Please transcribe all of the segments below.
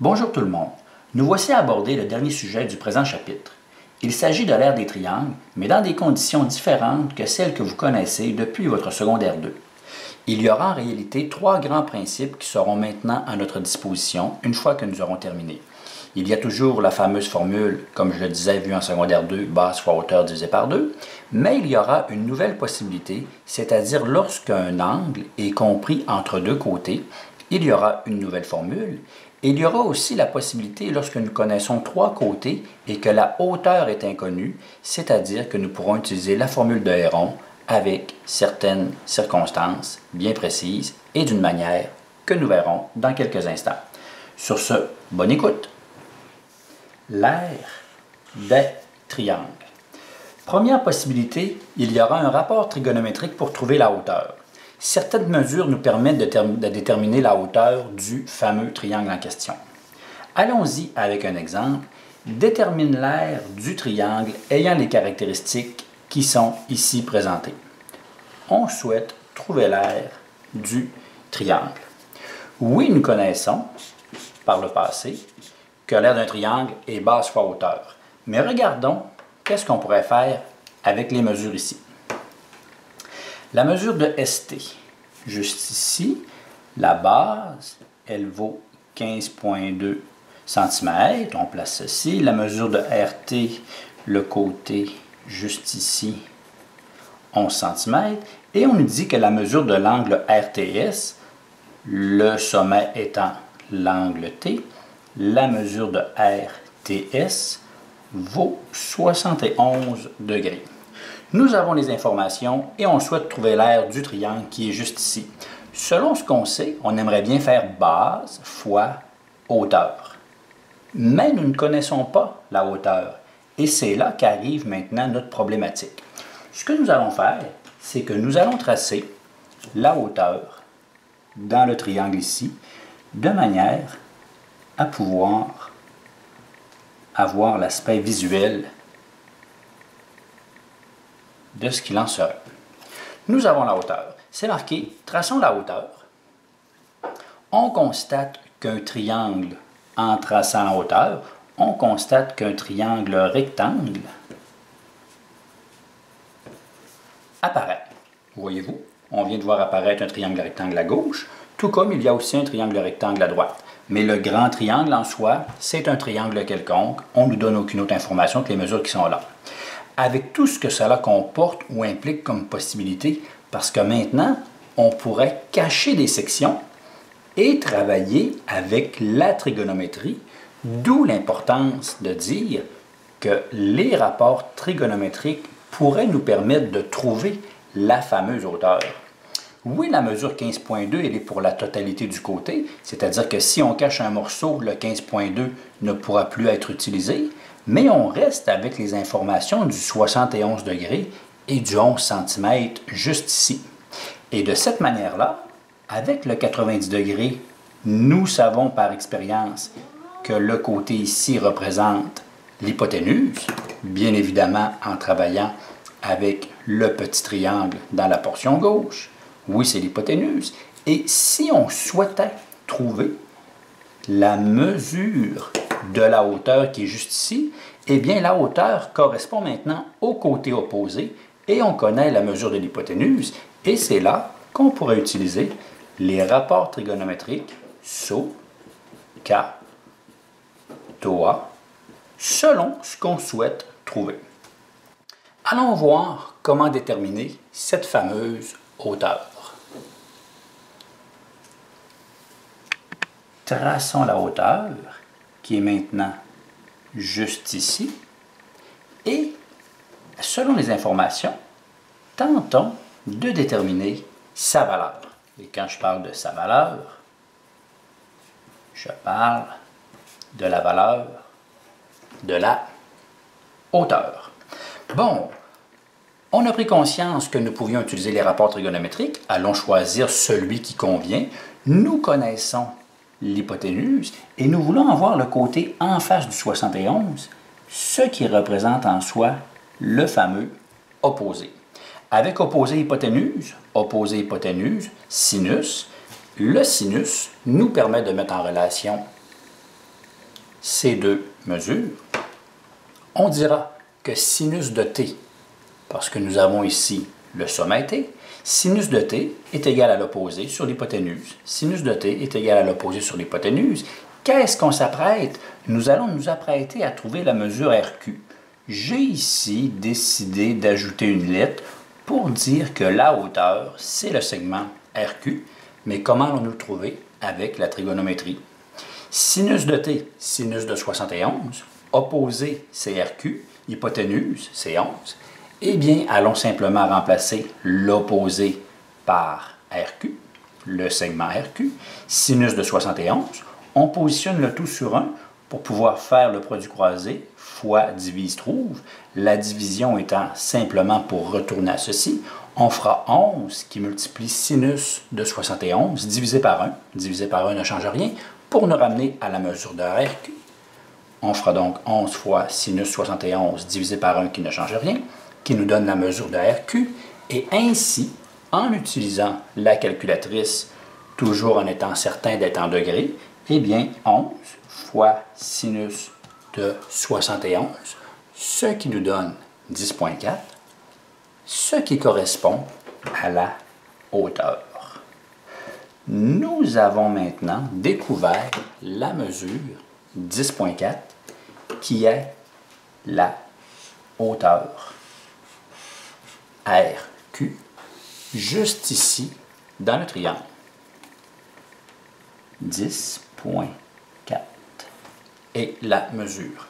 Bonjour tout le monde. Nous voici à aborder le dernier sujet du présent chapitre. Il s'agit de l'ère des triangles, mais dans des conditions différentes que celles que vous connaissez depuis votre secondaire 2. Il y aura en réalité trois grands principes qui seront maintenant à notre disposition une fois que nous aurons terminé. Il y a toujours la fameuse formule, comme je le disais, vue en secondaire 2, base fois hauteur divisé par 2, mais il y aura une nouvelle possibilité, c'est-à-dire lorsqu'un angle est compris entre deux côtés, il y aura une nouvelle formule. Et il y aura aussi la possibilité, lorsque nous connaissons trois côtés et que la hauteur est inconnue, c'est-à-dire que nous pourrons utiliser la formule de Héron avec certaines circonstances bien précises et d'une manière que nous verrons dans quelques instants. Sur ce, bonne écoute! L'ère des triangles. Première possibilité, il y aura un rapport trigonométrique pour trouver la hauteur. Certaines mesures nous permettent de déterminer la hauteur du fameux triangle en question. Allons-y avec un exemple. Détermine l'aire du triangle ayant les caractéristiques qui sont ici présentées. On souhaite trouver l'aire du triangle. Oui, nous connaissons, par le passé, que l'aire d'un triangle est base fois hauteur. Mais regardons qu'est-ce qu'on pourrait faire avec les mesures ici. La mesure de ST, juste ici, la base, elle vaut 15,2 cm. On place ceci. La mesure de RT, le côté, juste ici, 11 cm. Et on nous dit que la mesure de l'angle RTS, le sommet étant l'angle T, la mesure de RTS vaut 71 degrés. Nous avons les informations et on souhaite trouver l'aire du triangle qui est juste ici. Selon ce qu'on sait, on aimerait bien faire base fois hauteur. Mais nous ne connaissons pas la hauteur. Et c'est là qu'arrive maintenant notre problématique. Ce que nous allons faire, c'est que nous allons tracer la hauteur dans le triangle ici, de manière à pouvoir avoir l'aspect visuel de ce qu'il en serait. Nous avons la hauteur. C'est marqué, traçons la hauteur. On constate qu'un triangle, en traçant la hauteur, on constate qu'un triangle rectangle apparaît. Voyez-vous, on vient de voir apparaître un triangle rectangle à gauche, tout comme il y a aussi un triangle rectangle à droite. Mais le grand triangle en soi, c'est un triangle quelconque. On ne nous donne aucune autre information que les mesures qui sont là. Avec tout ce que cela comporte ou implique comme possibilité, parce que maintenant, on pourrait cacher des sections et travailler avec la trigonométrie, d'où l'importance de dire que les rapports trigonométriques pourraient nous permettre de trouver la fameuse hauteur. Oui, la mesure 15,2, elle est pour la totalité du côté, c'est-à-dire que si on cache un morceau, le 15,2 ne pourra plus être utilisé, mais on reste avec les informations du 71 degrés et du 11 cm juste ici. Et de cette manière-là, avec le 90 degrés, nous savons par expérience que le côté ici représente l'hypoténuse, bien évidemment en travaillant avec le petit triangle dans la portion gauche. Oui, c'est l'hypoténuse. Et si on souhaitait trouver la mesure de la hauteur qui est juste ici, eh bien la hauteur correspond maintenant au côté opposé et on connaît la mesure de l'hypoténuse et c'est là qu'on pourrait utiliser les rapports trigonométriques SO, K, TOA, selon ce qu'on souhaite trouver. Allons voir comment déterminer cette fameuse hauteur. Traçons la hauteur, qui est maintenant juste ici, et selon les informations, tentons de déterminer sa valeur. Et quand je parle de sa valeur, je parle de la valeur de la hauteur. Bon, on a pris conscience que nous pouvions utiliser les rapports trigonométriques. Allons choisir celui qui convient. Nous connaissons l'hypoténuse et nous voulons avoir le côté en face du 71, ce qui représente en soi le fameux opposé. Avec opposé-hypoténuse, sinus, le sinus nous permet de mettre en relation ces deux mesures, on dira que sinus de t, parce que nous avons ici le sommet t, sinus de t est égal à l'opposé sur l'hypoténuse. Sinus de t est égal à l'opposé sur l'hypoténuse. Qu'est-ce qu'on s'apprête? Nous allons nous apprêter à trouver la mesure RQ. J'ai ici décidé d'ajouter une lettre pour dire que la hauteur, c'est le segment RQ. Mais comment allons-nous le trouver? Avec la trigonométrie. Sinus de t, sinus de 71, opposé, c'est RQ, hypoténuse, c'est 11. Eh bien, allons simplement remplacer l'opposé par RQ, le segment RQ, sinus de 71. On positionne le tout sur 1 pour pouvoir faire le produit croisé, fois divise trouve. La division étant simplement pour retourner à ceci, on fera 11 qui multiplie sinus de 71 divisé par 1. Divisé par 1 ne change rien pour nous ramener à la mesure de RQ. On fera donc 11 fois sinus 71 divisé par 1 qui ne change rien, qui nous donne la mesure de RQ. Et ainsi, en utilisant la calculatrice, toujours en étant certain d'être en degrés, eh bien 11 fois sinus de 71, ce qui nous donne 10,4, ce qui correspond à la hauteur. Nous avons maintenant découvert la mesure 10,4 qui est la hauteur RQ, juste ici dans le triangle. 10,4 et la mesure.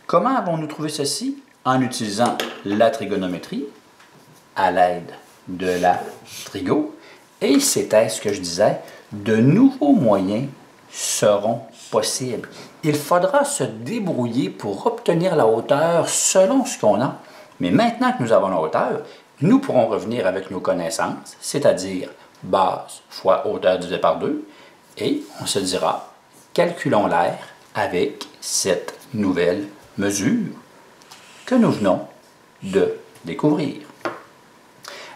Comment avons-nous trouvé ceci? En utilisant la trigonométrie à l'aide de la trigo. Et c'était ce que je disais, de nouveaux moyens seront possibles. Il faudra se débrouiller pour obtenir la hauteur selon ce qu'on a. Mais maintenant que nous avons la hauteur, nous pourrons revenir avec nos connaissances, c'est-à-dire base fois hauteur divisé par 2, et on se dira, calculons l'air avec cette nouvelle mesure que nous venons de découvrir.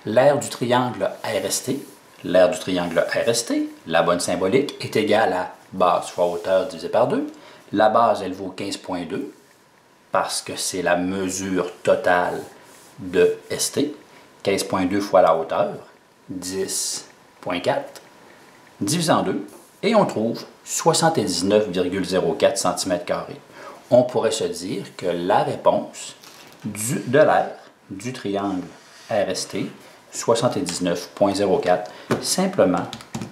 L'aire du triangle RST, l'aire du triangle RST, la bonne symbolique, est égale à base fois hauteur divisé par 2. La base, elle vaut 15,2 parce que c'est la mesure totale de ST. 15,2 fois la hauteur, 10,4, divisé en 2, et on trouve 79,04 cm². On pourrait se dire que la réponse de l'aire du triangle RST, 79,04, simplement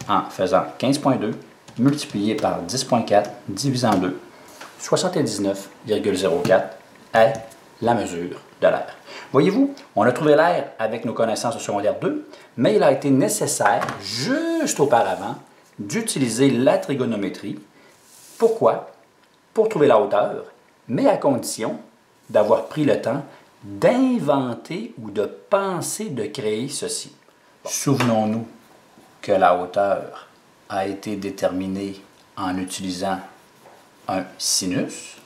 en faisant 15,2 multiplié par 10,4 divisé en 2, 79,04 est la mesure de l'air. Voyez-vous, on a trouvé l'air avec nos connaissances de secondaire 2, mais il a été nécessaire, juste auparavant, d'utiliser la trigonométrie. Pourquoi? Pour trouver la hauteur, mais à condition d'avoir pris le temps d'inventer ou de penser de créer ceci. Souvenons-nous que la hauteur a été déterminée en utilisant un sinus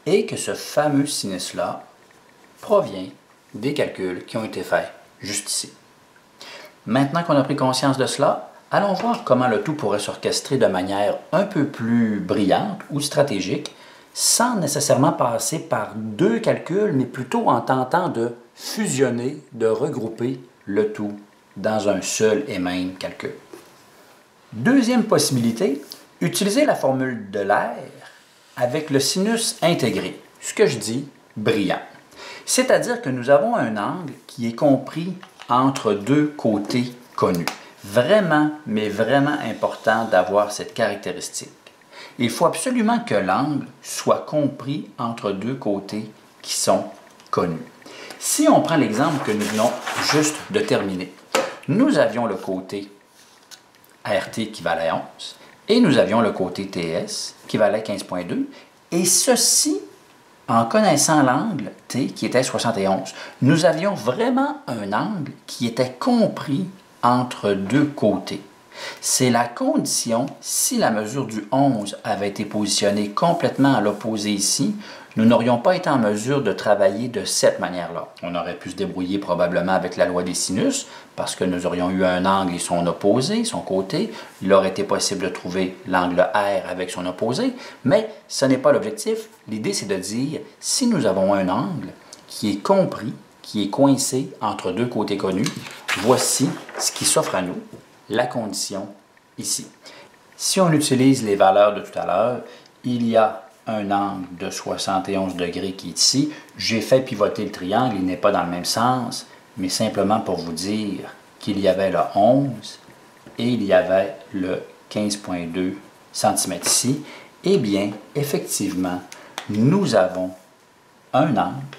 et que ce fameux sinus-là provient des calculs qui ont été faits juste ici. Maintenant qu'on a pris conscience de cela, allons voir comment le tout pourrait s'orchestrer de manière un peu plus brillante ou stratégique, sans nécessairement passer par deux calculs, mais plutôt en tentant de fusionner, de regrouper le tout dans un seul et même calcul. Deuxième possibilité, utiliser la formule de l'air avec le sinus intégré, ce que je dis brillant. C'est-à-dire que nous avons un angle qui est compris entre deux côtés connus. Vraiment, mais vraiment important d'avoir cette caractéristique. Il faut absolument que l'angle soit compris entre deux côtés qui sont connus. Si on prend l'exemple que nous venons juste de terminer, nous avions le côté RT qui valait 11 et nous avions le côté TS qui valait 15,2 et ceci en connaissant l'angle T qui était 71. Nous avions vraiment un angle qui était compris entre deux côtés. C'est la condition si la mesure du 11 avait été positionnée complètement à l'opposé ici. nous n'aurions pas été en mesure de travailler de cette manière-là. On aurait pu se débrouiller probablement avec la loi des sinus, parce que nous aurions eu un angle et son opposé, son côté. Il aurait été possible de trouver l'angle R avec son opposé, mais ce n'est pas l'objectif. L'idée, c'est de dire, si nous avons un angle qui est compris, qui est coincé entre deux côtés connus, voici ce qui s'offre à nous, la condition ici. Si on utilise les valeurs de tout à l'heure, il y a un angle de 71 degrés qui est ici. J'ai fait pivoter le triangle, il n'est pas dans le même sens, mais simplement pour vous dire qu'il y avait le 11 et il y avait le 15,2 cm ici. Eh bien, effectivement, nous avons un angle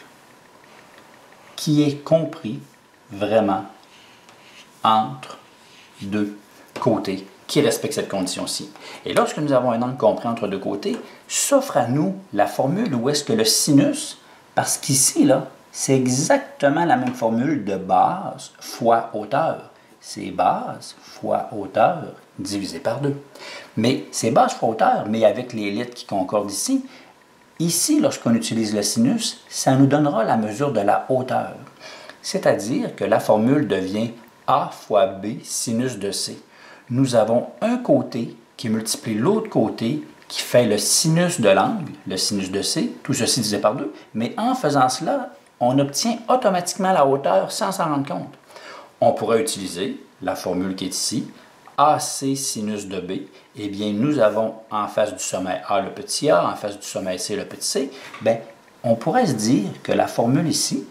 qui est compris vraiment entre deux côtés qui respecte cette condition-ci. Et lorsque nous avons un angle compris entre deux côtés, s'offre à nous la formule où est-ce que le sinus, parce qu'ici, là, c'est exactement la même formule de base fois hauteur. C'est base fois hauteur divisé par 2. Mais c'est base fois hauteur, mais avec les lettres qui concordent ici. Ici, lorsqu'on utilise le sinus, ça nous donnera la mesure de la hauteur. C'est-à-dire que la formule devient A fois B sinus de C. Nous avons un côté qui multiplie l'autre côté qui fait le sinus de l'angle, le sinus de C, tout ceci divisé par 2. Mais en faisant cela, on obtient automatiquement la hauteur sans s'en rendre compte. On pourrait utiliser la formule qui est ici, AC sinus de B. Eh bien, nous avons en face du sommet A le petit a, en face du sommet C le petit c. Bien, on pourrait se dire que la formule ici,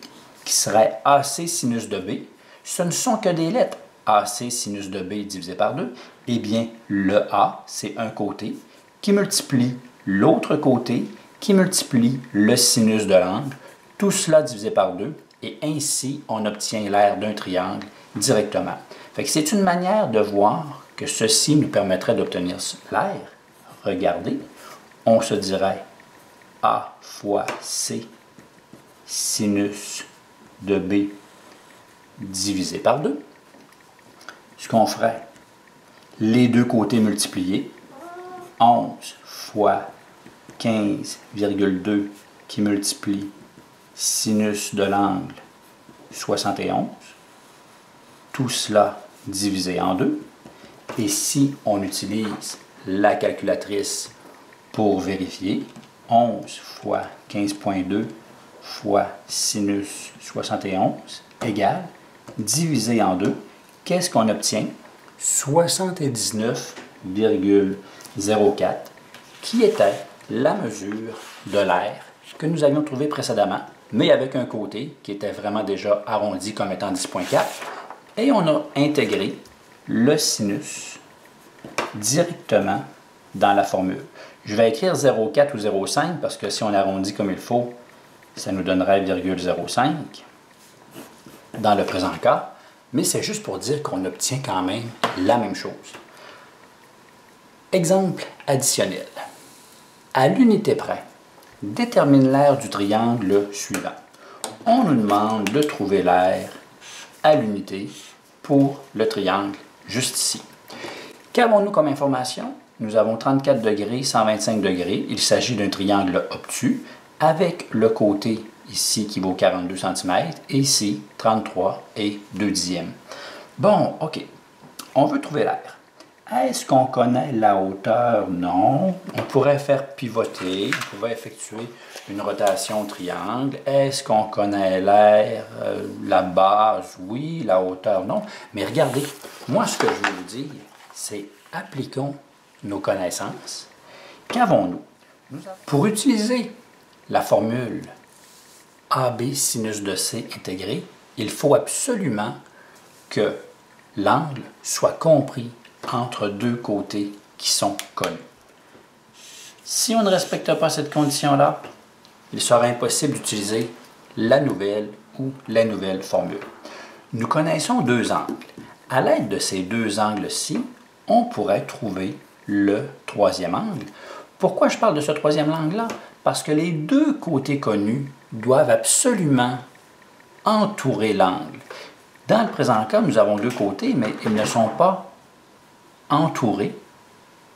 qui serait AC sinus de B, ce ne sont que des lettres. AC sinus de B divisé par 2, eh bien, le A, c'est un côté qui multiplie l'autre côté, qui multiplie le sinus de l'angle, tout cela divisé par 2, et ainsi, on obtient l'aire d'un triangle directement. Fait que c'est une manière de voir que ceci nous permettrait d'obtenir l'aire. Regardez, on se dirait A fois C sinus de B divisé par 2. Ce qu'on ferait, les deux côtés multipliés, 11 fois 15,2 qui multiplie sinus de l'angle 71, tout cela divisé en 2. Et si on utilise la calculatrice pour vérifier, 11 fois 15,2 fois sinus 71 égale, divisé en 2, qu'est-ce qu'on obtient? 79,04, qui était la mesure de l'aire que nous avions trouvé précédemment, mais avec un côté qui était vraiment déjà arrondi comme étant 10,4. Et on a intégré le sinus directement dans la formule. Je vais écrire 0,4 ou 0,5 parce que si on arrondit comme il faut, ça nous donnerait 0,05 dans le présent cas. Mais c'est juste pour dire qu'on obtient quand même la même chose. Exemple additionnel. À l'unité près, détermine l'aire du triangle suivant. On nous demande de trouver l'aire à l'unité pour le triangle juste ici. Qu'avons-nous comme information? Nous avons 34 degrés, 125 degrés. Il s'agit d'un triangle obtus avec le côté ici qui vaut 42 cm et ici 33 et 2 dixièmes. Bon, OK. On veut trouver l'aire. Est-ce qu'on connaît la hauteur? Non. On pourrait faire pivoter, on pourrait effectuer une rotation au triangle. Est-ce qu'on connaît l'aire, la base? Oui. La hauteur? Non. Mais regardez, moi ce que je veux vous dire, c'est appliquons nos connaissances. Qu'avons-nous? Pour utiliser la formule AB sinus de C intégré, il faut absolument que l'angle soit compris entre deux côtés qui sont connus. Si on ne respecte pas cette condition-là, il sera impossible d'utiliser la nouvelle ou la nouvelle formule. Nous connaissons deux angles. À l'aide de ces deux angles-ci, on pourrait trouver le troisième angle. Pourquoi je parle de ce troisième angle-là? Parce que les deux côtés connus doivent absolument entourer l'angle. Dans le présent cas, nous avons deux côtés, mais ils ne sont pas entourés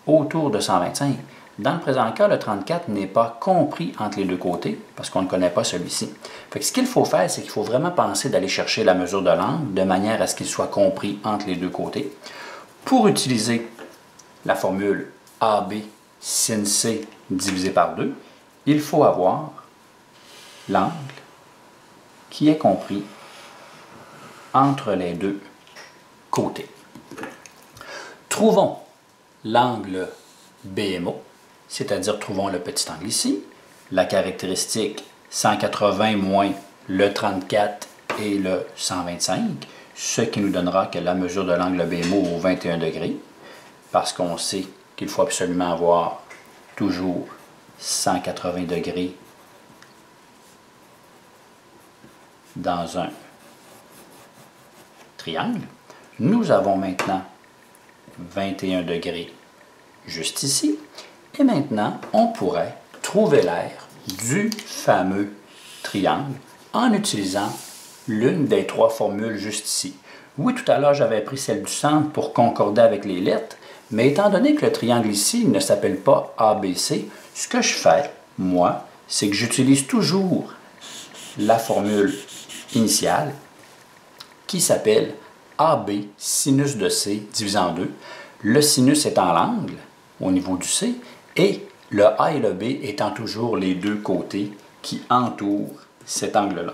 autour de 125. Dans le présent cas, le 34 n'est pas compris entre les deux côtés parce qu'on ne connaît pas celui-ci. Fait que ce qu'il faut faire, c'est qu'il faut vraiment penser d'aller chercher la mesure de l'angle de manière à ce qu'il soit compris entre les deux côtés. Pour utiliser la formule AB sin C divisé par 2, il faut avoir l'angle qui est compris entre les deux côtés. Trouvons l'angle BMO, c'est-à-dire trouvons le petit angle ici, la caractéristique 180 moins le 34 et le 125, ce qui nous donnera que la mesure de l'angle BMO vaut 21 degrés, parce qu'on sait qu'il faut absolument avoir toujours 180 degrés dans un triangle. Nous avons maintenant 21 degrés juste ici. Et maintenant, on pourrait trouver l'aire du fameux triangle en utilisant l'une des trois formules juste ici. Oui, tout à l'heure, j'avais pris celle du centre pour concorder avec les lettres, mais étant donné que le triangle ici ne s'appelle pas ABC, ce que je fais, moi, c'est que j'utilise toujours la formule initiale qui s'appelle AB sinus de C divisé en 2. Le sinus étant l'angle au niveau du C et le A et le B étant toujours les deux côtés qui entourent cet angle-là.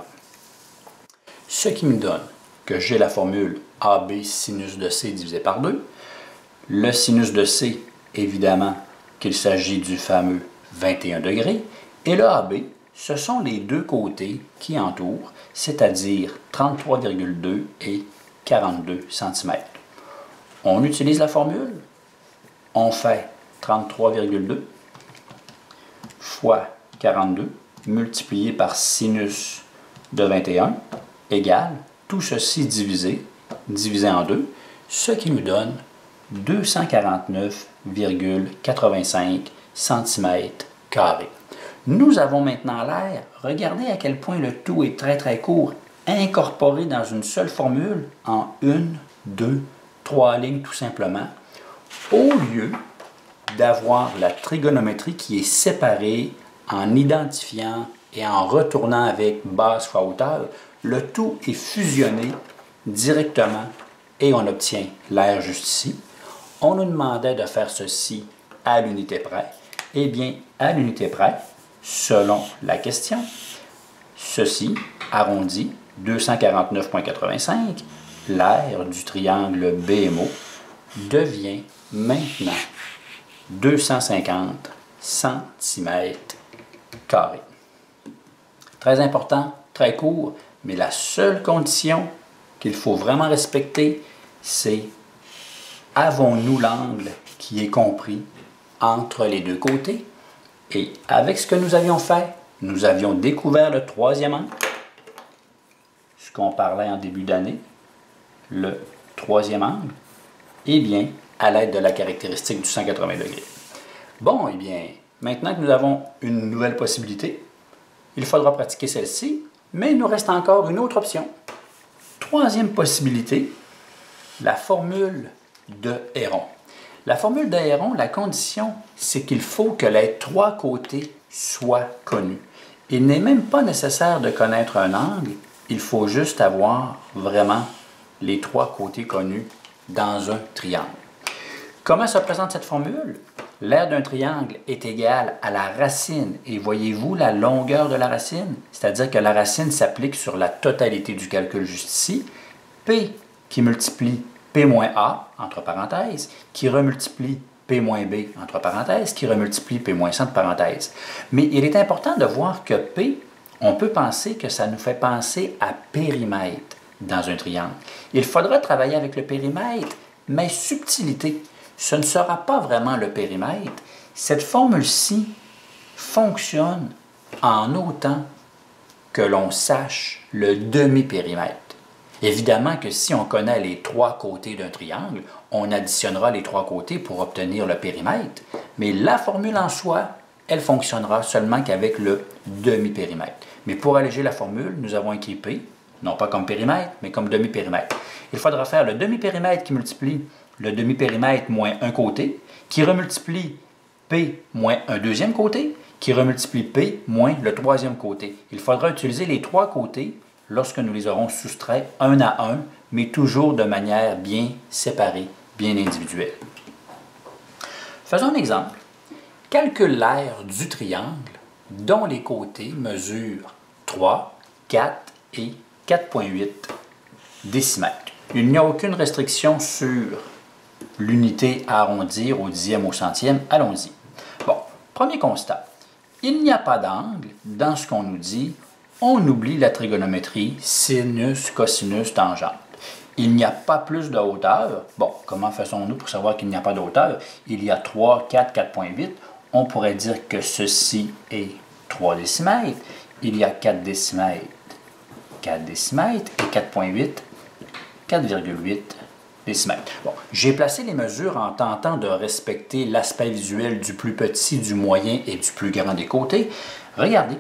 Ce qui me donne que j'ai la formule AB sinus de C divisé par 2. Le sinus de C, évidemment, qu'il s'agit du fameux 21 degrés. Et le AB, ce sont les deux côtés qui entourent, c'est-à-dire 33,2 et 42 cm. On utilise la formule, on fait 33,2 fois 42 multiplié par sinus de 21 égale tout ceci divisé en 2, ce qui nous donne 249,85 cm². Nous avons maintenant l'air, regardez à quel point le tout est très très court, incorporé dans une seule formule en 1, 2, 3 lignes tout simplement, au lieu d'avoir la trigonométrie qui est séparée en identifiant et en retournant avec base fois hauteur, le tout est fusionné directement et on obtient l'aire juste ici. On nous demandait de faire ceci à l'unité près. Eh bien, à l'unité près, selon la question, ceci, arrondi, 249,85, l'aire du triangle BMO devient maintenant 250 cm². Très important, très court, mais la seule condition qu'il faut vraiment respecter, c'est avons-nous l'angle qui est compris entre les deux côtés? Et avec ce que nous avions fait, nous avions découvert le troisième angle, ce qu'on parlait en début d'année, le troisième angle, eh bien, à l'aide de la caractéristique du 180 degrés. Bon, eh bien, maintenant que nous avons une nouvelle possibilité, il faudra pratiquer celle-ci, mais il nous reste encore une autre option. Troisième possibilité, la formule de Héron. La formule de Héron, la condition, c'est qu'il faut que les trois côtés soient connus. Il n'est même pas nécessaire de connaître un angle, il faut juste avoir vraiment les trois côtés connus dans un triangle. Comment se présente cette formule? L'aire d'un triangle est égale à la racine. Et voyez-vous la longueur de la racine? C'est-à-dire que la racine s'applique sur la totalité du calcul juste ici. P qui multiplie P moins A, entre parenthèses, qui remultiplie P moins B, entre parenthèses, qui remultiplie P moins 100, entre parenthèses. Mais il est important de voir que P, on peut penser que ça nous fait penser à périmètre dans un triangle. Il faudra travailler avec le périmètre, mais subtilité. Ce ne sera pas vraiment le périmètre. Cette formule-ci fonctionne en autant que l'on sache le demi-périmètre. Évidemment que si on connaît les trois côtés d'un triangle, on additionnera les trois côtés pour obtenir le périmètre. Mais la formule en soi, elle fonctionnera seulement qu'avec le demi-périmètre. Mais pour alléger la formule, nous avons écrit P, non pas comme périmètre, mais comme demi-périmètre. Il faudra faire le demi-périmètre qui multiplie le demi-périmètre moins un côté, qui remultiplie P moins un deuxième côté qui remultiplie P moins le troisième côté. Il faudra utiliser les trois côtés lorsque nous les aurons soustraits un à un, mais toujours de manière bien séparée, bien individuelle. Faisons un exemple. Calcule l'aire du triangle dont les côtés mesurent 3, 4 et 4,8 décimètres. Il n'y a aucune restriction sur l'unité à arrondir au dixième, au centième. Allons-y. Bon, premier constat. Il n'y a pas d'angle dans ce qu'on nous dit. On oublie la trigonométrie, sinus, cosinus, tangente. Il n'y a pas plus de hauteur. Bon, comment faisons-nous pour savoir qu'il n'y a pas de hauteur? Il y a 3, 4, 4,8. On pourrait dire que ceci est 3 décimètres. Il y a 4 décimètres, 4 décimètres et 4,8, 4,8 décimètres. Bon, j'ai placé les mesures en tentant de respecter l'aspect visuel du plus petit, du moyen et du plus grand des côtés. Regardez,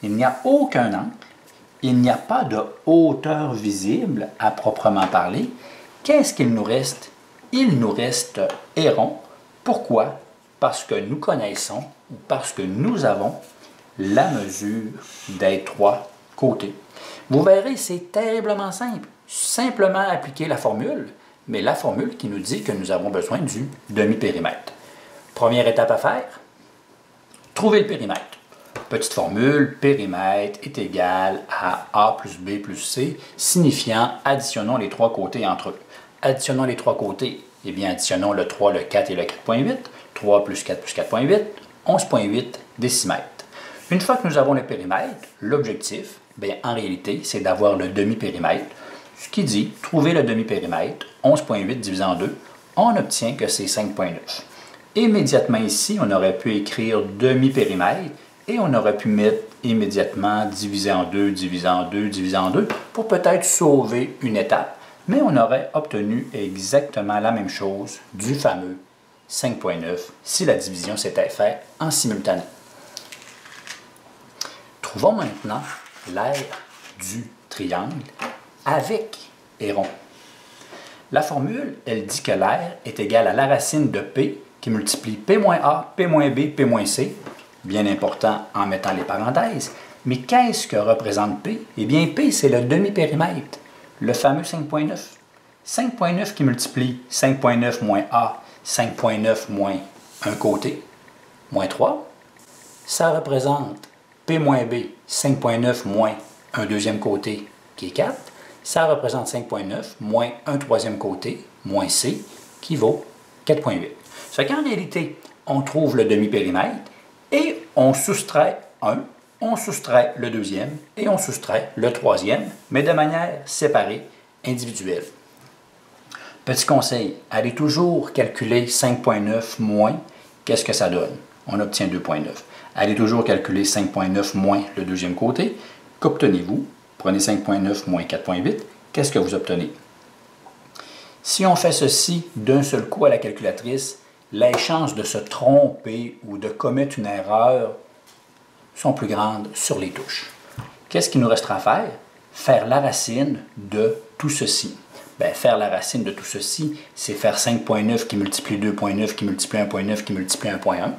il n'y a aucun angle. Il n'y a pas de hauteur visible à proprement parler. Qu'est-ce qu'il nous reste? Il nous reste et rond. Pourquoi? Parce que nous connaissons ou parce que nous avons la mesure des trois côtés. Vous verrez, c'est terriblement simple. Simplement appliquer la formule, mais la formule qui nous dit que nous avons besoin du demi-périmètre. Première étape à faire, trouver le périmètre. Petite formule, périmètre est égal à A plus B plus C, signifiant additionnons les trois côtés entre eux. Additionnons les trois côtés, eh bien additionnons le 3, le 4 et le 4,8. 3 plus 4 plus 4,8, 11,8 décimètres. Une fois que nous avons le périmètre, l'objectif, bien, en réalité, c'est d'avoir le demi-périmètre. Ce qui dit, trouver le demi-périmètre, 11,8 divisé en 2, on obtient que c'est 5,9. Immédiatement ici, on aurait pu écrire demi-périmètre et on aurait pu mettre immédiatement divisé en 2, divisé en 2, divisé en 2 pour peut-être sauver une étape, mais on aurait obtenu exactement la même chose du fameux 5,9 si la division s'était faite en simultané. Trouvons maintenant l'aire du triangle avec et rond. La formule, elle dit que l'aire est égale à la racine de P qui multiplie P moins A, P moins B, P moins C, bien important en mettant les parenthèses. Mais qu'est-ce que représente P? Eh bien, P, c'est le demi-périmètre, le fameux 5,9. 5,9 qui multiplie 5,9 moins A, 5,9 moins un côté, moins 3. Ça représente P moins B, 5,9 moins un deuxième côté, qui est 4. Ça représente 5,9 moins un troisième côté, moins C, qui vaut 4,8. Ce qu'en réalité, on trouve le demi-périmètre et on soustrait un, on soustrait le deuxième et on soustrait le troisième, mais de manière séparée, individuelle. Petit conseil, allez toujours calculer 5,9 moins, qu'est-ce que ça donne? On obtient 2,9. Allez toujours calculer 5,9 moins le deuxième côté. Qu'obtenez-vous? Prenez 5,9 moins 4,8. Qu'est-ce que vous obtenez? Si on fait ceci d'un seul coup à la calculatrice, les chances de se tromper ou de commettre une erreur sont plus grandes sur les touches. Qu'est-ce qu'il nous restera à faire? Faire la racine de tout ceci. Bien, faire la racine de tout ceci, c'est faire 5,9 qui multiplie 2,9 qui multiplie 1,9 qui multiplie 1,1.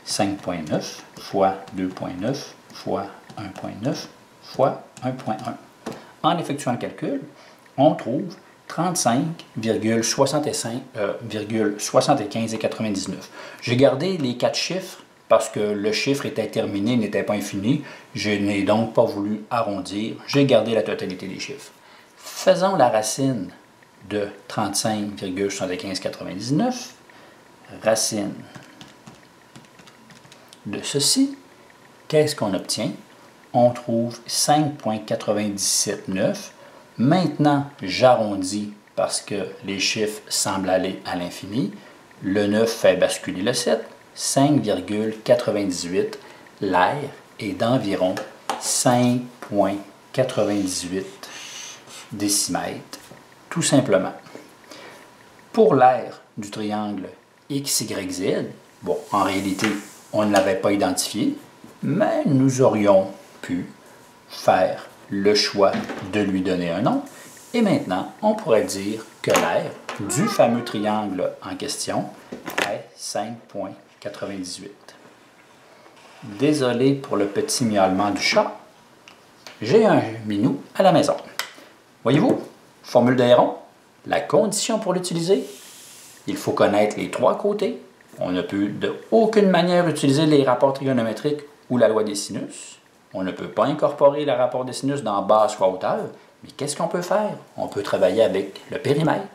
5,9 fois 2,9 fois 1,9 fois 1,1. En effectuant le calcul, on trouve 35,75 et 99. J'ai gardé les 4 chiffres parce que le chiffre était terminé, n'était pas infini. Je n'ai donc pas voulu arrondir. J'ai gardé la totalité des chiffres. Faisons la racine de 35,75,99. Racine de ceci. Qu'est-ce qu'on obtient? On trouve 5,979. Maintenant, j'arrondis parce que les chiffres semblent aller à l'infini. Le 9 fait basculer le 7. 5,98. L'aire est d'environ 5,98 décimètres, tout simplement. Pour l'aire du triangle XYZ, bon, en réalité, on ne l'avait pas identifié, mais nous aurions pu faire le choix de lui donner un nom. Et maintenant, on pourrait dire que l'aire du fameux triangle en question est 5,98. 98. Désolé pour le petit miaulement du chat. J'ai un minou à la maison. Voyez-vous, formule d'Héron, la condition pour l'utiliser, il faut connaître les trois côtés. On ne peut de aucune manière utiliser les rapports trigonométriques ou la loi des sinus. On ne peut pas incorporer le rapport des sinus dans base fois hauteur. Mais qu'est-ce qu'on peut faire? On peut travailler avec le périmètre,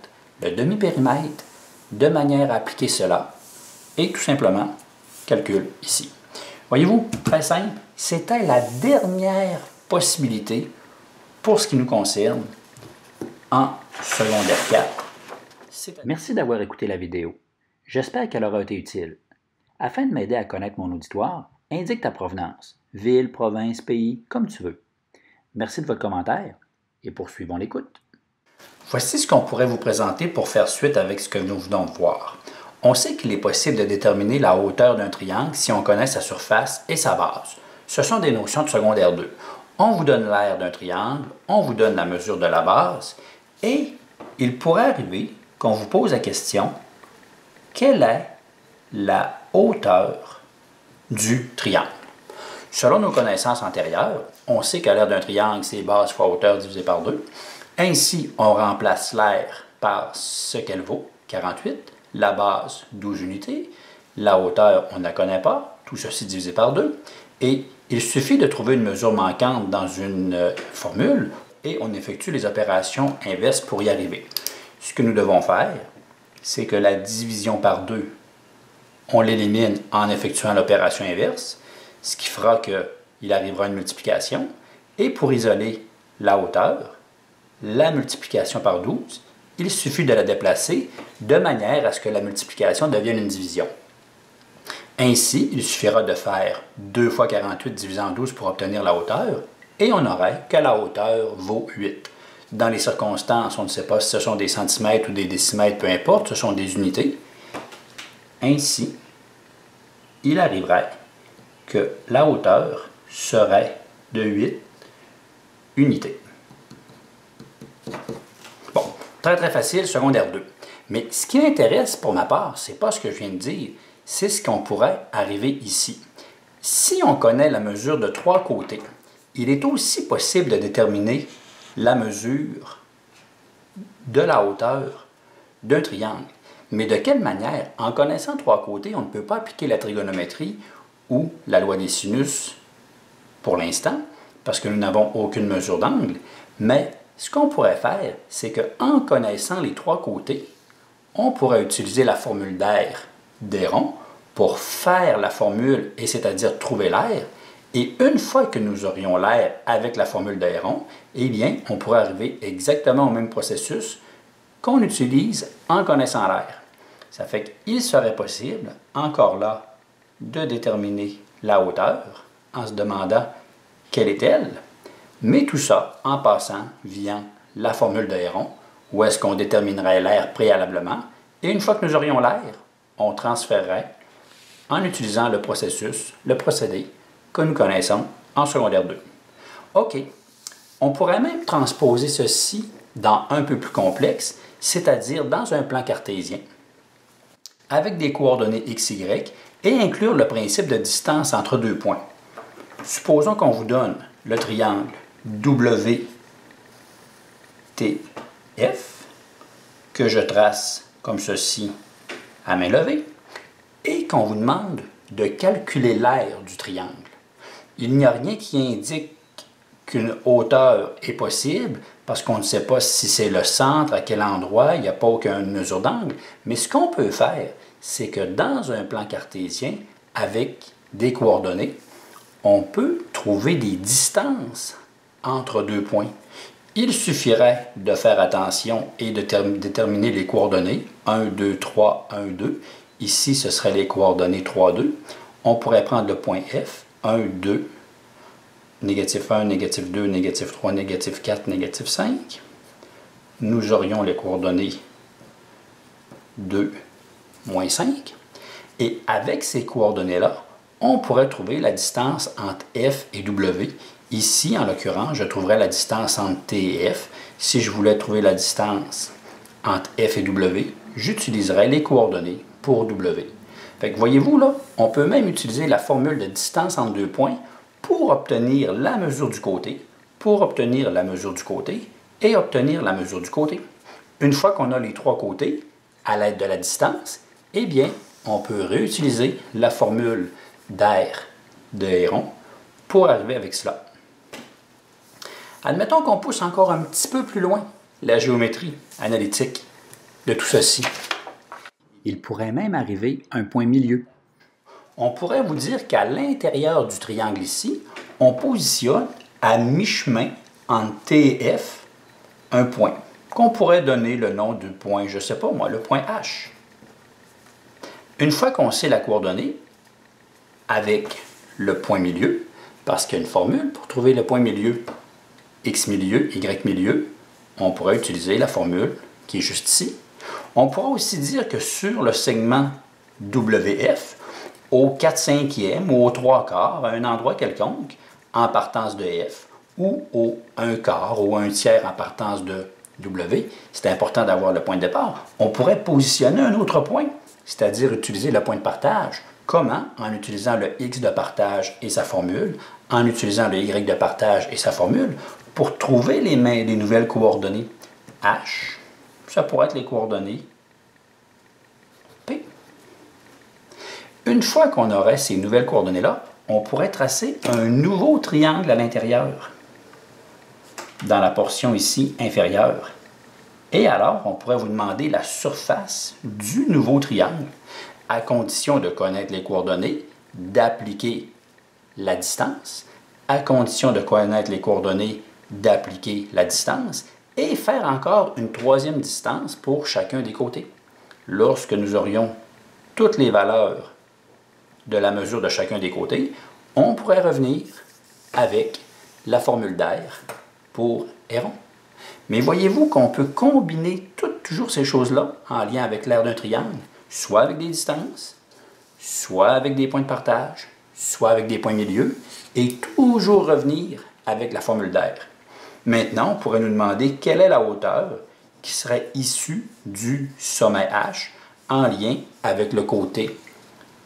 le demi-périmètre, de manière à appliquer cela. Et tout simplement, calcul ici. Voyez-vous, très simple, c'était la dernière possibilité pour ce qui nous concerne en secondaire 4. Merci d'avoir écouté la vidéo. J'espère qu'elle aura été utile. Afin de m'aider à connaître mon auditoire, indique ta provenance, ville, province, pays, comme tu veux. Merci de votre commentaire et poursuivons l'écoute. Voici ce qu'on pourrait vous présenter pour faire suite avec ce que nous venons de voir. On sait qu'il est possible de déterminer la hauteur d'un triangle si on connaît sa surface et sa base. Ce sont des notions de secondaire 2. On vous donne l'aire d'un triangle, on vous donne la mesure de la base et il pourrait arriver qu'on vous pose la question « Quelle est la hauteur du triangle? » Selon nos connaissances antérieures, on sait que l'aire d'un triangle, c'est base fois hauteur divisé par 2. Ainsi, on remplace l'aire par ce qu'elle vaut, 48, la base, 12 unités, la hauteur, on ne la connaît pas, tout ceci divisé par 2, et il suffit de trouver une mesure manquante dans une formule et on effectue les opérations inverses pour y arriver. Ce que nous devons faire, c'est que la division par 2, on l'élimine en effectuant l'opération inverse, ce qui fera qu'il arrivera une multiplication. Et pour isoler la hauteur, la multiplication par 12, il suffit de la déplacer de manière à ce que la multiplication devienne une division. Ainsi, il suffira de faire 2 fois 48 divisé en 12 pour obtenir la hauteur, et on aurait que la hauteur vaut 8. Dans les circonstances, on ne sait pas si ce sont des centimètres ou des décimètres, peu importe, ce sont des unités. Ainsi, il arriverait que la hauteur serait de 8 unités. Bon, très très facile, secondaire 2. Mais ce qui m'intéresse pour ma part, ce n'est pas ce que je viens de dire, c'est ce qu'on pourrait arriver ici. Si on connaît la mesure de trois côtés, il est aussi possible de déterminer la mesure de la hauteur d'un triangle. Mais de quelle manière? En connaissant trois côtés, on ne peut pas appliquer la trigonométrie ou la loi des sinus pour l'instant, parce que nous n'avons aucune mesure d'angle. Mais ce qu'on pourrait faire, c'est qu'en connaissant les trois côtés, on pourrait utiliser la formule d'aire d'Héron pour faire la formule, et c'est-à-dire trouver l'aire. Et une fois que nous aurions l'aire avec la formule d'Héron, eh bien, on pourrait arriver exactement au même processus qu'on utilise en connaissant l'aire. Ça fait qu'il serait possible, encore là, de déterminer la hauteur en se demandant quelle est-elle, mais tout ça en passant via la formule d'Héron, où est-ce qu'on déterminerait l'aire préalablement, et une fois que nous aurions l'aire, on transférerait en utilisant le processus, le procédé que nous connaissons en secondaire 2. OK. On pourrait même transposer ceci dans un peu plus complexe, c'est-à-dire dans un plan cartésien, avec des coordonnées x, y, et inclure le principe de distance entre deux points. Supposons qu'on vous donne le triangle WTF, que je trace comme ceci à main levée, et qu'on vous demande de calculer l'aire du triangle. Il n'y a rien qui indique qu'une hauteur est possible, parce qu'on ne sait pas si c'est le centre, à quel endroit, il n'y a pas aucune mesure d'angle. Mais ce qu'on peut faire, c'est que dans un plan cartésien, avec des coordonnées, on peut trouver des distances entre deux points. Il suffirait de faire attention et de déterminer les coordonnées 1, 2, 3, 1, 2. Ici, ce seraient les coordonnées 3, 2. On pourrait prendre le point F, 1, 2, négatif 1, négatif 2, négatif 3, négatif 4, négatif 5. Nous aurions les coordonnées 2, moins 5. Et avec ces coordonnées-là, on pourrait trouver la distance entre F et W. Ici, en l'occurrence, je trouverais la distance entre T et F. Si je voulais trouver la distance entre F et W, j'utiliserais les coordonnées pour W. Fait que voyez-vous là, on peut même utiliser la formule de distance entre deux points pour obtenir la mesure du côté, pour obtenir la mesure du côté et obtenir la mesure du côté. Une fois qu'on a les trois côtés à l'aide de la distance, eh bien, on peut réutiliser la formule d'air de Héron pour arriver avec cela. Admettons qu'on pousse encore un petit peu plus loin la géométrie analytique de tout ceci. Il pourrait même arriver un point milieu. On pourrait vous dire qu'à l'intérieur du triangle ici, on positionne à mi-chemin entre T et F un point, qu'on pourrait donner le nom du point, je ne sais pas moi, le point H. Une fois qu'on sait la coordonnée, avec le point milieu, parce qu'il y a une formule pour trouver le point milieu, x milieu, y milieu, on pourrait utiliser la formule qui est juste ici. On pourra aussi dire que sur le segment WF, au 4/5e ou au 3/4, à un endroit quelconque, en partance de F, ou au 1/4 ou 1/3 en partance de W, c'est important d'avoir le point de départ, on pourrait positionner un autre point, c'est-à-dire utiliser le point de partage. Comment? En utilisant le X de partage et sa formule, en utilisant le Y de partage et sa formule, pour trouver les nouvelles coordonnées. H, ça pourrait être les coordonnées P. Une fois qu'on aurait ces nouvelles coordonnées-là, on pourrait tracer un nouveau triangle à l'intérieur, dans la portion ici inférieure. Et alors, on pourrait vous demander la surface du nouveau triangle, à condition de connaître les coordonnées, d'appliquer la distance, à condition de connaître les coordonnées, d'appliquer la distance, et faire encore une troisième distance pour chacun des côtés. Lorsque nous aurions toutes les valeurs de la mesure de chacun des côtés, on pourrait revenir avec la formule d'air pour Héron. Mais voyez-vous qu'on peut combiner toujours ces choses-là en lien avec l'aire d'un triangle, soit avec des distances, soit avec des points de partage, soit avec des points milieux, et toujours revenir avec la formule d'air. Maintenant, on pourrait nous demander quelle est la hauteur qui serait issue du sommet H en lien avec le côté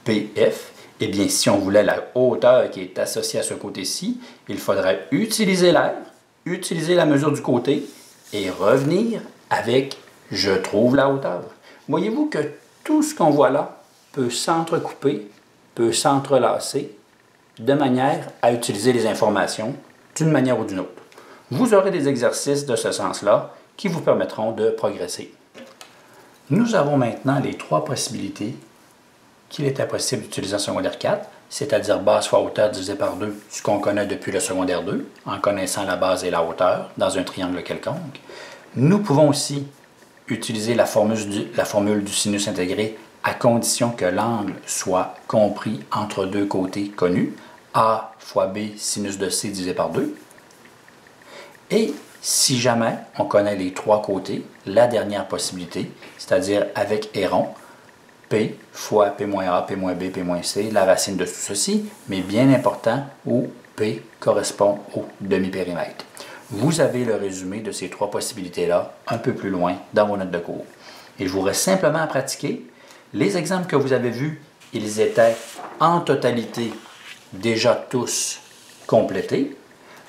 PF. Eh bien, si on voulait la hauteur qui est associée à ce côté-ci, il faudrait utiliser l'air, utiliser la mesure du côté et revenir avec « je trouve la hauteur ». Voyez-vous que tout ce qu'on voit là peut s'entrecouper, peut s'entrelacer de manière à utiliser les informations d'une manière ou d'une autre. Vous aurez des exercices de ce sens-là qui vous permettront de progresser. Nous avons maintenant les trois possibilités qu'il était possible d'utiliser en secondaire 4, c'est-à-dire base fois hauteur divisé par 2, ce qu'on connaît depuis le secondaire 2, en connaissant la base et la hauteur dans un triangle quelconque. Nous pouvons aussi utiliser la formule du sinus intégré à condition que l'angle soit compris entre deux côtés connus, A fois B sinus de C divisé par 2. Et si jamais on connaît les trois côtés, la dernière possibilité, c'est-à-dire avec Héron, P fois P-A, P-B, P-C, la racine de tout ceci, mais bien important, où P correspond au demi-périmètre. Vous avez le résumé de ces trois possibilités-là un peu plus loin dans vos notes de cours. Il vous reste simplement à pratiquer. Les exemples que vous avez vus, ils étaient en totalité déjà tous complétés,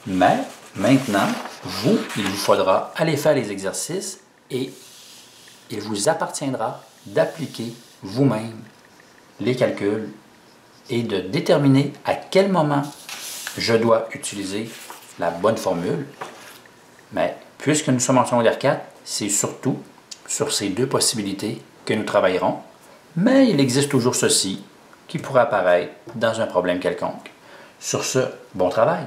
mais maintenant, il vous faudra aller faire les exercices et il vous appartiendra d'appliquer vous-même les calculs et de déterminer à quel moment je dois utiliser la bonne formule. Mais puisque nous sommes en secondaire 4, c'est surtout sur ces deux possibilités que nous travaillerons. Mais il existe toujours ceci qui pourrait apparaître dans un problème quelconque. Sur ce, bon travail!